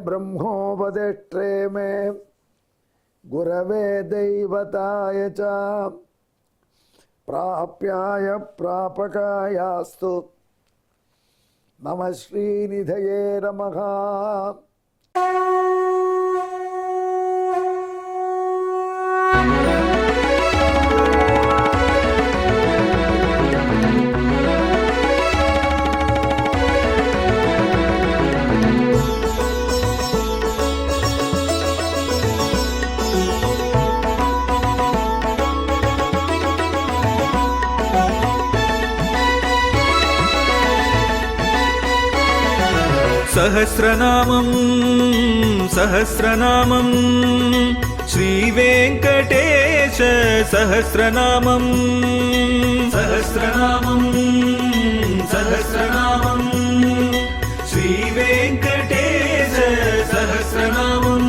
ब्रह्मोपदेष्ट्रे मे गुरवे दैवताय च प्राप्याय प्रापकायास्तु नमः श्रीनिधये नमः। सहस्रनामं सहस्रनामं श्रीवेङ्कटेश सहस्रनामं सहस्रनामं सहस्रनामं श्रीवेङ्कटेश सहस्रनामम्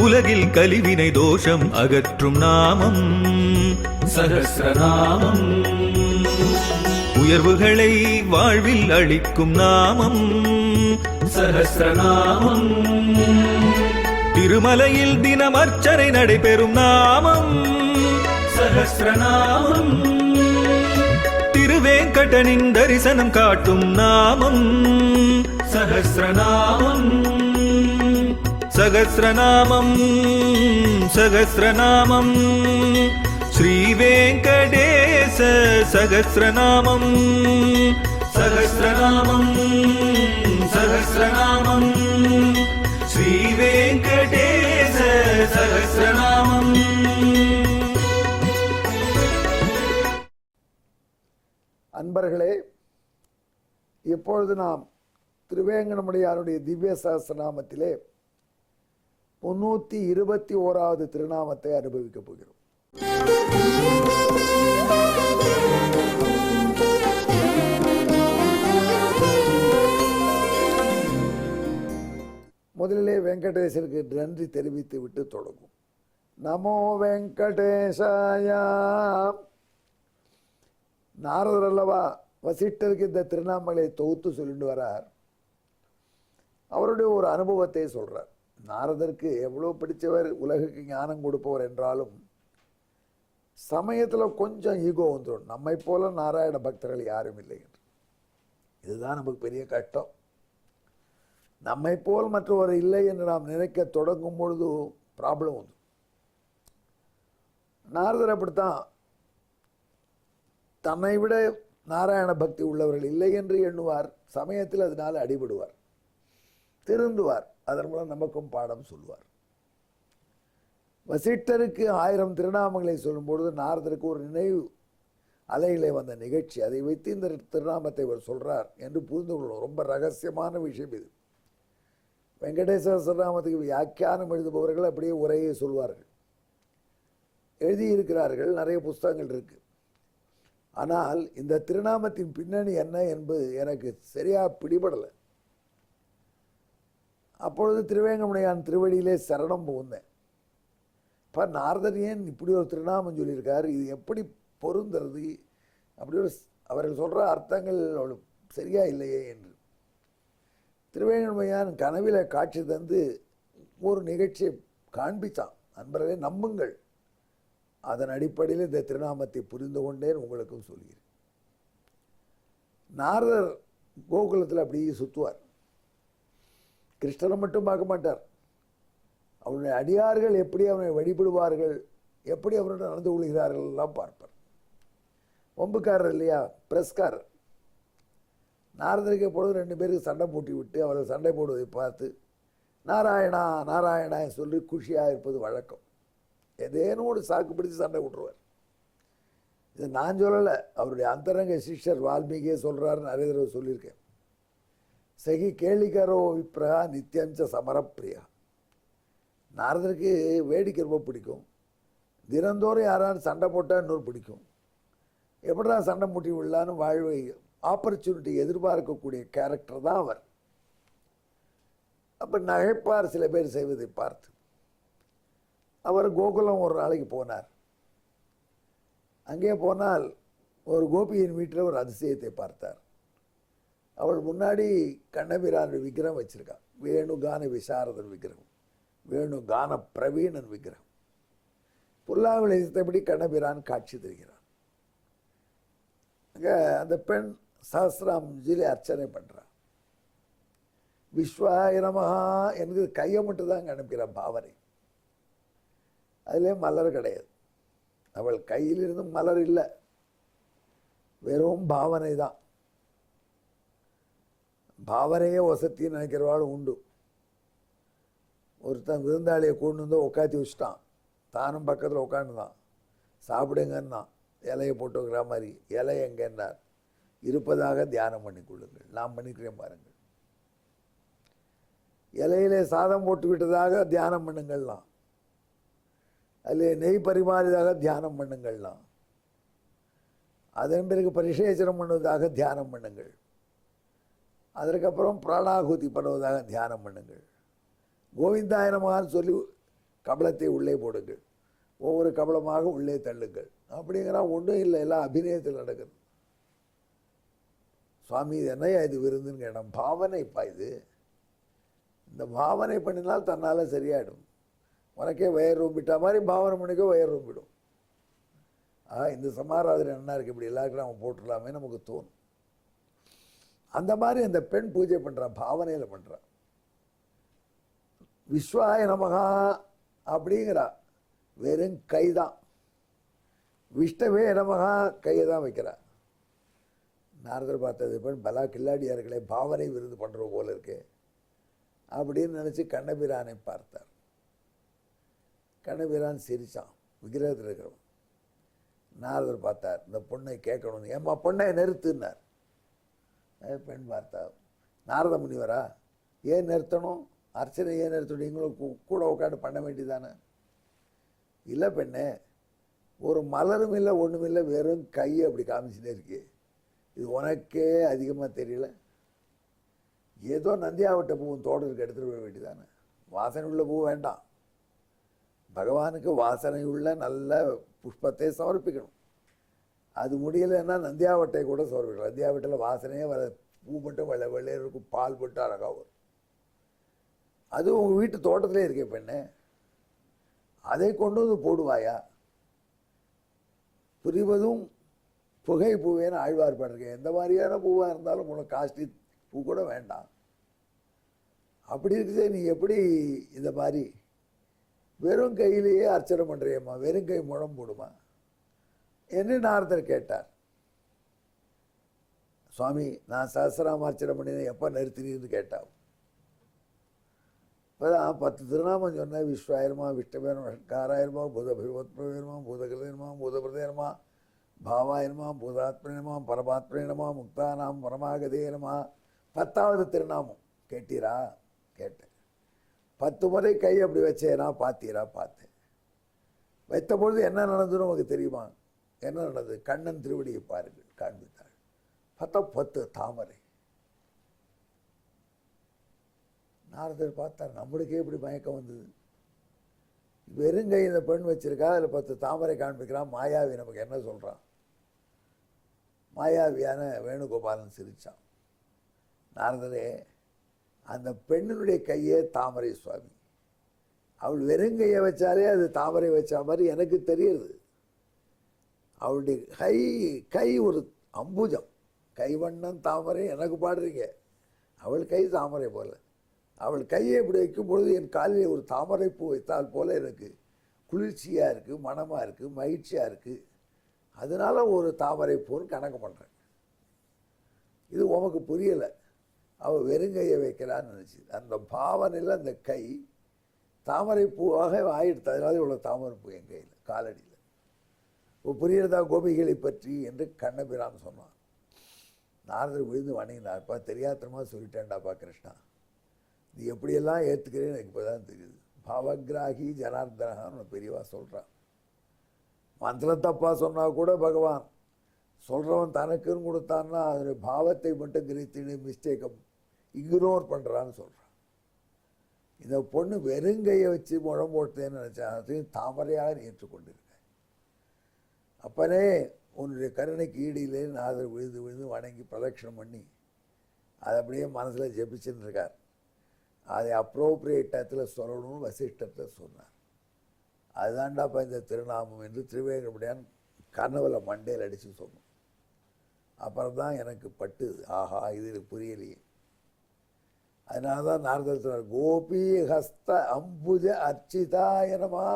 உலகில் கலிவினை தோஷம் அகற்றும் நாமம் சகஸ்ரநாமம். உயர்வுகளை வாழ்வில் அளிக்கும் நாமம் சகஸ்ரநாமம். திருமலையில் தினம் அர்ச்சனை நடைபெறும் நாமம் சகஸ்ரநாமம். திருவேங்கடனின் தரிசனம் காட்டும் நாமம் சகஸ்ரநாமம். सहस्रनामं सहस्रनामं श्रीवेङ्कटेश सहस्रनामं सहस्रनामं सहस्रनामं श्रीवेङ्कटेश सहस्रनामम्. அன்பர்களே, இப்பொழுது நாம் திருவேங்கடமுடையாருடைய திவ்ய சகஸ்ரநாமத்திலே 321வது திருநாமத்தை அனுபவிக்கப் போகிறோம். முதலிலே வெங்கடேசருக்கு நன்றி தெரிவித்து விட்டு தொடங்கும். நமோ வெங்கடேசாயா. நாரதர் அல்லவா வசிஷ்டருக்கு இந்த திருநாமங்களை தொகுத்து சொல்லிட்டு வரார். அவருடைய ஒரு அனுபவத்தை சொல்றார். நாரதருக்கு எவ்வளோ பிடிச்சவர், உலகுக்கு ஞானம் கொடுப்பவர் என்றாலும் சமயத்தில் கொஞ்சம் ஈகோ வந்துடும். நம்மை போல நாராயண பக்தர்கள் யாரும் இல்லை என்று. இதுதான் நமக்கு பெரிய கஷ்டம். நம்மை போல் மற்றவர் இல்லை என்று நாம் நினைக்க தொடங்கும் பொழுது ப்ராப்ளம் வந்து. நாரதர் அப்படித்தான். தன்னை விட நாராயண பக்தி உள்ளவர்கள் இல்லை என்று எண்ணுவார். சமயத்தில் அதனால் அடிபடுவார், திருந்துவார். அதன் மூலம் நமக்கும் பாடம் சொல்வார். வசிஷ்டருக்கு 1000 திருநாமங்களை சொல்லும்பொழுது நாரதருக்கு ஒரு நினைவு அலையிலே வந்த நிகழ்ச்சி. அதை வைத்து இந்த திருநாமத்தை அவர் சொல்றார் என்று புரிந்து கொள்ளும். ரொம்ப ரகசியமான விஷயம் இது. வெங்கடேஸ்வர திருநாமத்துக்கு வியாக்கியானம் எழுதுபவர்கள் அப்படியே உரையை சொல்வார்கள், எழுதியிருக்கிறார்கள், நிறைய புஸ்தகங்கள் இருக்கு. ஆனால் இந்த திருநாமத்தின் பின்னணி என்ன என்பது எனக்கு சரியா பிடிபடலை. அப்பொழுது திருவேங்கடமுடையான் திருவடியிலே சரணம் புகுந்தேன். இப்போ நாரதர் ஏன் இப்படி ஒரு திருநாமம் சொல்லியிருக்காரு, இது எப்படி பொருந்துறது, அப்படி ஒரு அவர்கள் சொல்கிற அர்த்தங்கள் சரியா இல்லையே என்று திருவேங்கடமுடையான் கனவில காட்சி தந்து ஒரு நிகழ்ச்சியை காண்பித்தான். நண்பர்களே, நம்புங்கள். அதன் அடிப்படையில் இந்த திருநாமத்தை புரிந்து கொண்டேன், உங்களுக்கும் சொல்கிறேன். நாரதர் கோகுலத்தில் அப்படியே சுற்றுவார். கிருஷ்ணனை மட்டும் பார்க்க மாட்டார். அவருடைய அடியார்கள் எப்படி அவனை வழிபடுவார்கள், எப்படி அவருடன் நடந்து கொள்கிறார்கள் எல்லாம் பார்ப்பார். ஒம்புக்காரர் இல்லையா, பிரஸ்காரர். நாரதருக்கு எப்பொழுது 2 பேருக்கு சண்டை போட்டி விட்டு அவர்கள் சண்டை போடுவதை பார்த்து நாராயணா நாராயணா சொல்லி குஷியாக இருப்பது வழக்கம். ஏதேனும் ஒரு சாக்கு பிடித்து சண்டை விட்டுருவார். இது நான் சொல்லலை, அவருடைய அந்தரங்க சிஷ்யர் வால்மீகியே சொல்கிறாரு, நிறைய தடவை சொல்லியிருக்கேன். சகி கேளிகரோ விப்ரா நித்தியஞ்ச சமரப்பிரியா. நாரதருக்கு வேடிக்கை ரொம்ப பிடிக்கும். தினந்தோறும் யாராவது சண்டை போட்டால் இன்னொரு பிடிக்கும். எப்படா சண்டை முட்டி விடலான்னு வாழ்வை ஆப்பர்ச்சுனிட்டி எதிர்பார்க்கக்கூடிய கேரக்டர் தான் அவர். அப்போ நகைப்பார் சில பேர் செய்வதை பார்த்து. அவர் கோகுலம் ஒரு நாளைக்கு போனார். அங்கே போனால் ஒரு கோபியின் வீட்டில் ஒரு அதிசயத்தை பார்த்தார். அவள் முன்னாடி கண்ணபிரான் விக்கிரகம் வச்சிருக்கான். வேணுகான விசாரதன் விக்கிரகம், வேணுகான பிரவீணன் விக்கிரகம். புல்லாவிளைத்தபடி கண்ணபிரான் காட்சி தருகிறான். அங்கே அந்த பெண் சஹஸ்ராம்ஜிலே அர்ச்சனை பண்ணுறான். விஸ்வாய நமஹா எனக்கு கையை மட்டும் தான் அனுப்புகிறான் பாவனை. அதிலே மலர் கிடையாது. அவள் கையிலிருந்து மலர் இல்லை, வெறும் பாவனை தான். பாவனையே வசத்தின்னு நினைக்கிறவாளும் உண்டு. ஒருத்தன் விருந்தாளியை கொண்டு வந்து உட்காத்தி வச்சுட்டான், தானும் பக்கத்தில் உட்காந்துதான். சாப்பிடுங்கன்னா இலையை போட்டு வைக்கிற மாதிரி, இலை எங்கன்னார், இருப்பதாக தியானம் பண்ணிக்கொள்ளுங்கள், நான் பண்ணிக்கிறேன் பாருங்கள். இலையிலே சாதம் போட்டு விட்டதாக தியானம் பண்ணுங்கள்லாம், அதில் நெய் பரிமாறியதாக தியானம் பண்ணுங்கள்லாம், அதன் பிறகு பரிசேச்சனம் பண்ணுவதாக தியானம் பண்ணுங்கள், அதற்கப்புறம் பிராணாகுதி பண்ணுவதாக தியானம் பண்ணுங்கள், கோவிந்தாயனமான்னு சொல்லி கபலத்தை உள்ளே போடுங்கள், ஒவ்வொரு கபலமாக உள்ளே தள்ளுங்கள். அப்படிங்கிறா ஒன்றும் இல்லை, எல்லாம் அபிநயத்தில் நடக்குது. சுவாமி இது என்னையா இது விருந்துன்னு கேட்டோம். பாவனைப்பா இது, இந்த பாவனை பண்ணினால் தன்னால் சரியாயிடும். உனக்கே வயர் ரொம்பிட்டா மாதிரி பாவனை பண்ணிக்கோ, வயர் ரொம்பிடும். இந்த சமாராதனை என்ன இருக்குது, இப்படி எல்லாருக்கும் நம்ம போட்டுடலாமே நமக்கு தோணும். அந்த மாதிரி அந்த பெண் பூஜை பண்ணுறான், பாவனையில் பண்ணுறான். விஸ்வாய நமகா அப்படிங்கிறா, வெறும் கைதான். விஷ்ணவே நமகா கையை தான் வைக்கிறா. நாரதர் பார்த்தது பெண் பலா கில்லாடியா இருக்கலே, பாவனை விருது பண்ணுற போல இருக்கு அப்படின்னு நினச்சி கண்ணபிரானை பார்த்தார். கண்ணபிரான் சிரிச்சான், விக்கிரகத்தில் இருக்கிறவன். நாரதர் பார்த்தார், இந்த பொண்ணை கேட்கணும்னு. ஏம்மா பொண்ணை நிறுத்துனார். பெண் பார்த்தா, நாரத முனிவரா, ஏன் நிறுத்தணும், அர்ச்சனை ஏன் நிறுத்தணும், நீங்களும் கூட உட்காந்து பண்ண வேண்டியதானே. இல்லை பெண்ணே, ஒரு மலரும் இல்லை ஒன்றும் இல்லை, வெறும் கையை அப்படி காமிச்சுட்டே இருக்கு, இது உனக்கே அதிகமாக தெரியல. ஏதோ நந்தியாவட்ட பூவும் தோட்டத்துக்கு எடுத்துகிட்டு போக வேண்டியதானே. வாசனை உள்ள பூ வேண்டாம், பகவானுக்கு வாசனை உள்ள நல்ல புஷ்பத்தை சமர்ப்பிக்கணும். அது முடியலைன்னா நந்தியாவட்டை கூட சமர்ப்பிக்கலாம். நந்தியாவட்டையில் வாசனையே வர, பூ மட்டும் வெள்ளை வெள்ளையே இருக்கும், பால் போட்டு அழகாக வரும். அது உங்கள் வீட்டு தோட்டத்திலே இருக்கே பெண்ணே, அதை கொண்டு வந்து போடுவாயா. புரிவதும் புகை பூவேன்னு ஆழ்வார் பாடுறேன். எந்த மாதிரியான பூவாக இருந்தாலும் உனக்கு காஸ்ட்லி பூ கூட வேண்டாம். அப்படி இருக்குது, நீ எப்படி இந்த மாதிரி வெறும் கையிலேயே அர்ச்சனை பண்ணுறியம்மா, வெறும் கை முழம் போடுமா என்று நாரதர் கேட்டார். சுவாமி நான் சஹஸ்ரநாம அர்ச்சனை பண்ணினேன், எப்போ நிறுத்தினீர்னு கேட்டான். இப்போதான் 10 திருநாமம் சொன்னேன். விஸ்வாயிரமா, விஷ்ணவேரமா, காராயிரமா, பூதபிவத்மவேரமா, பூதகிருதமா, பூதபிரதேனமா, பாவாயிரமா, பூதாத்மனமா, பரமாத்மனமா, முக்தானாம் பரமாகதேனமா. 10வது திருநாமம் கேட்டீரா? கேட்டேன். 10 முறை கை அப்படி வச்சேனா பார்த்தீரா? பார்த்தேன். வைத்த பொழுது என்ன நடந்ததுன்னு உங்களுக்கு தெரியுமா? என்ன நடந்தது? கண்ணன் திருவடியை பாருங்கள் காண்பித்தாள். 10 தாமரை. நாரதர் பார்த்தார், நம்மளுக்கே இப்படி மயக்கம் வந்தது. வெறுங்கை இந்த பெண் வச்சிருக்கா, அதில் 10 தாமரை காண்பிக்கிறான். மாயாவி நமக்கு என்ன சொல்கிறான்? மாயாவியான வேணுகோபாலன் சிரித்தான். நாரதரே, அந்த பெண்ணினுடைய கையே தாமரை சுவாமி. அவள் வெறுங்கையை வச்சாலே அது தாமரை வச்சா மாதிரி எனக்கு தெரியுது. அவளுடைய கை ஒரு அம்புஜம், கைவண்ணம் தாமரை எனக்கு பாடுறீங்க. அவள் கை தாமரை போல. அவள் கையை இப்படி வைக்கும் பொழுது என் காலில் ஒரு தாமரை பூ வைத்தால் போல எனக்கு குளிர்ச்சியாக இருக்குது, மனமாக இருக்குது, மகிழ்ச்சியாக இருக்குது. அதனால ஒரு தாமரை பூன்னு கணக்கு பண்ணுறேன். இது உமக்கு புரியலை. அவள் வெறுங்கையை வைக்கிறான்னு நினச்சி அந்த பாவனையில் அந்த கை தாமரை பூவாக ஆயிடுத்து. அதனால இவ்வளோ தாமரை பூ என் கையில் காலடியில். இப்போ புரிகிறதா கோபிகளை பற்றி என்று கண்ணபிரான் சொன்னான். நாரதர் விழுந்து வணங்கினார்ப்பா, தெரியாதனமாக சொல்லிட்டேன்டாப்பா கிருஷ்ணா, நீ எப்படியெல்லாம் ஏற்றுக்கிறேன்னு எனக்கு இப்போ தான் தெரியுது. பாவகிராகி ஜனார்தனான்னு பெரியவா சொல்கிறான். மந்திரம் தப்பாக சொன்னால் கூட பகவான் சொல்கிறவன் தனக்குன்னு கொடுத்தான்னா அதனுடைய பாவத்தை மட்டும் கிரகித்து மிஸ்டேக்கை இக்னோர் பண்ணுறான்னு சொல்கிறான். இந்த பொண்ணு வெறுங்கையை வச்சு முழம் போட்டேன்னு நினச்சேன். அதையும் தாமரையாக ஏற்றுக்கொண்டிருக்கேன். அப்பனே உன்னுடைய கருணைக்கு ஈடு இல்லைன்னு நாரதர் விழுந்து விழுந்து வணங்கி பிரதட்சணம் பண்ணி அதை அப்படியே மனசில் ஜெபிச்சுன்னு இருக்கார். அதை அப்ரோப்ரியேட் டயத்தில் சொல்லணும்னு வசிஷ்டத்தில் சொன்னார். அதுதான்டாப்பா இந்த திருநாமம் என்று திருவேங்கடமுடியான் கனவுல மண்டையில் அடித்து சொன்னோம். அப்புறம் தான் எனக்கு பட்டு, ஆஹா இது எனக்கு புரியலையே. அதனால தான் நாரதர் சொன்னார், கோபி ஹஸ்த அம்புஜ அர்ச்சிதாயனமா.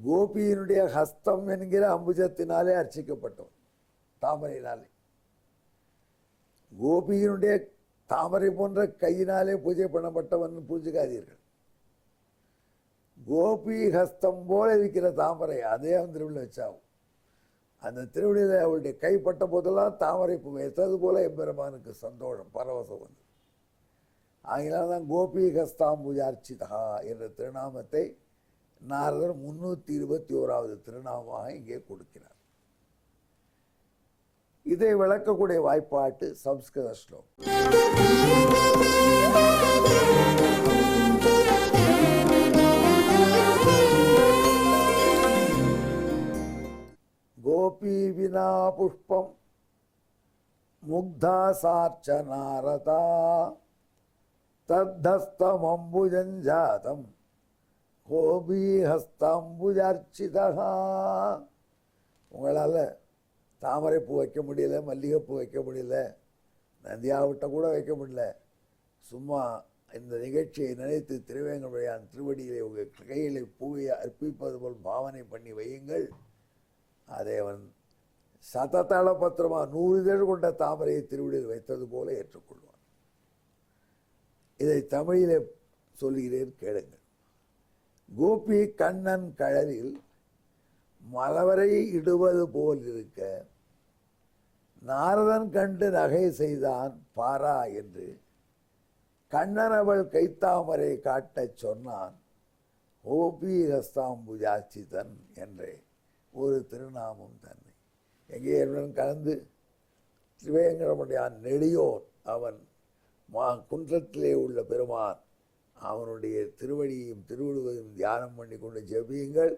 கோபியினுடைய ஹஸ்தம் என்கிற அம்புஜத்தினாலே அர்ச்சிக்கப்பட்டவன், தாமரையினாலே. கோபியினுடைய தாமரை போன்ற கையினாலே பூஜை பண்ணப்பட்டவன் புரிஞ்சுக்காதீர்கள். கோபி ஹஸ்தம் போல இருக்கிற தாமரை அதே அவன் திருவிழில் வச்சாவும். அந்த திருவிழியில் அவளுடைய கைப்பட்ட போதெல்லாம் தாமரை பூ வைத்தது போல எம்பெருமானுக்கு சந்தோஷம், பரவசம் வந்து. ஆகினால் தான் கோபி ஹஸ்தாம்புஜார்ச்சிதா என்ற திருநாமத்தை நாரதர் 321வது திருநாமமாக இங்கே கொடுக்கிறார். இதை விளக்கக்கூடிய வாய்ப்பாட்டு சம்ஸ்கிருத ஸ்லோகம். கோபி வினா புஷ்பம் முக்தா சார்ச்ச நாரதா தத்தஸ்தம் அம்புஜஞ்சாதம் கோபி ஹஸ்தாம்புஜார்ச்சிதா. உங்களால் தாமரை பூ வைக்க முடியல, மல்லிகைப்பூ வைக்க முடியல, நந்தியாவட்டை கூட வைக்க முடியல. சும்மா இந்த நிகழ்ச்சியை நினைத்து திருவேங்கடமுடியான் திருவடியிலே உங்கள் கையிலே பூவை அர்ப்பிப்பது போல் பாவனை பண்ணி வையுங்கள். அதை அவன் சததள பத்திரமா 100 இதழ் கொண்ட தாமரையை திருவடியில் வைத்தது போல ஏற்றுக்கொள்வான். இதை தமிழிலே சொல்கிறேன் கேளுங்கள். கோபி கண்ணன் கழலில் மலவரை இடுவது போல் இருக்க நாரதன் கண்டு நகை செய்தான் பாரா என்று கண்ணன் அவள் கைத்தாமரை காட்டச் சொன்னான். கோபி ஹஸ்தாம்புஜார்ச்சிதன் என்றே ஒரு திருநாமம் தன்னை எங்கே என்னுடன் கலந்து திருவேங்கடமுடியான் நெடியோன் அவன் குன்றத்திலே உள்ள பெருமான் அவனுடைய திருவடியையும் திருவிழுவதையும் தியானம் பண்ணி கொண்டு ஜெபியுங்கள்.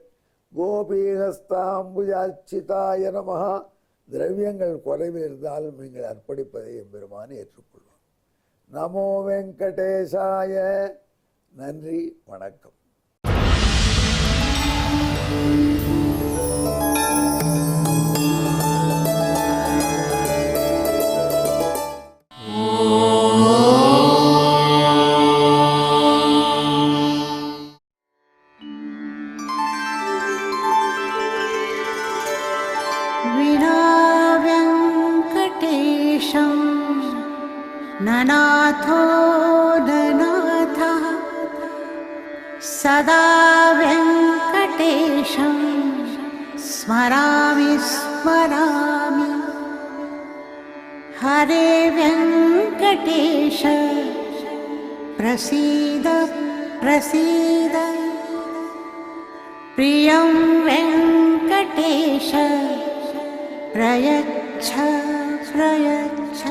கோபி ஹஸ்தாம்புஜார்ச்சிதாய நமஹ. திரவியங்கள் குறைவில் இருந்தாலும் நீங்கள் அர்ப்பணிப்பதை எம்பெருமான் ஏற்றுக்கொள்வான். நமோ வெங்கடேசாய. நன்றி, வணக்கம். ननाथो ननाथः सदा वेङ्कटेशं स्मरामि स्मरामि. हरे वेङ्कटेश प्रसीद प्रसीद. प्रियं वेङ्कटेश प्रयच्छ प्रयच्छ.